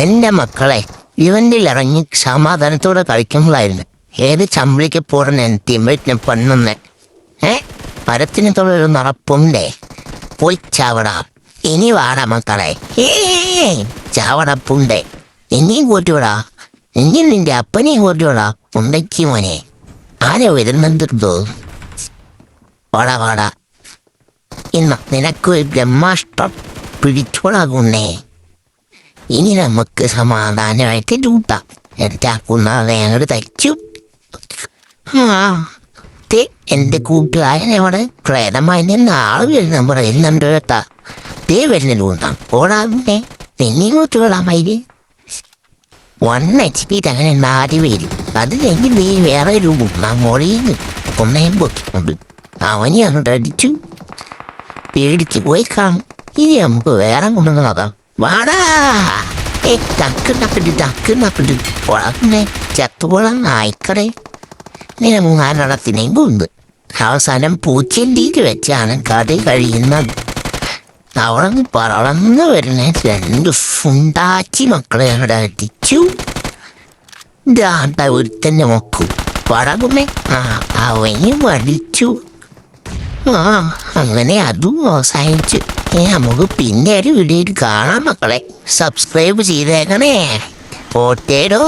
എൻ്റെ മക്കളെ ഇവൻ്റിലിറങ്ങി സമാധാനത്തോടെ കളിക്കുമ്പോഴായിരുന്നു ഏത് ചമ്പിളിക്ക് പോടുന്ന ടീമേറ്റിനെ പണ്ണുന്നേ. പരത്തിന് തൊള്ളൊരു നടപ്പുണ്ടേ. പോയി ചാവടാ. ഇനി വാടാ മക്കളെ. ചാവടപ്പുണ്ടേ. എന്നെയും കൂട്ടിവിടാ. എങ്കിൽ നിന്റെ അപ്പനെയും കൂട്ടിവിടാ. ഉണ്ടയ്ക്ക് മോനെ. ആരോ വരുന്നുണ്ടോ? വാടാ വാടാ. ഇന്ന് നിനക്കൊരു ബ്രഹ്മാഷ്ടം പിടിച്ചോളാകുന്നേ. ഇനി നമുക്ക് സമാധാനമായിട്ട് ലൂട്ടാം. എന്താ കുന്നാളെ അങ്ങോട്ട് തയ്ച്ചു. എൻ്റെ കൂട്ടുകാരനവിടെ പ്രേതമായി നാളെ വരുന്ന പറയുന്നുണ്ട് കേട്ടാ. വരുന്ന ലൂട്ടാം. ഓടാതെ നിന്നെ കൂട്ടുകൊള്ളാമായി 1 HP അങ്ങനെ 4 പേര്. അത് കഴിഞ്ഞ് നീ വേറെ ഒരു മോളിന്ന് കൊന്നയും പൊക്കിക്കൊണ്ട് അവനെ അങ്ങോട്ട് അടിച്ചു പേടിച്ച് പോയി കാണും. ഇനി നമുക്ക് വേറെ കൊണ്ടു നോക്കാം. വാടാ. ടക്ക് പൊളന്നെ ചത്തുപോളാൻ നായ്ക്കടെ. ഇങ്ങനെ 3 കൊണ്ട് അവസാനം പൂച്ചെണ്ടിക്ക് വെച്ചാണ് കഥ കഴിയുന്നത്. അവിടെ നിന്ന് പറന്ന് വരുന്ന 2 ഫുണ്ടാച്ചി മക്കളെ അങ്ങോട്ട് അടിച്ചു. ഇതാണ്ട ഒരുത്തന്നെ നോക്കൂ. പടകുമേ അവനും അടിച്ചു. അങ്ങനെ അതും അവസാനിച്ചു. നമുക്ക് പിന്നെ ഒരു വീഡിയോയിൽ കാണാം മക്കളെ. സബ്സ്ക്രൈബ് ചെയ്തേക്കണേ. പോട്ടേടോ.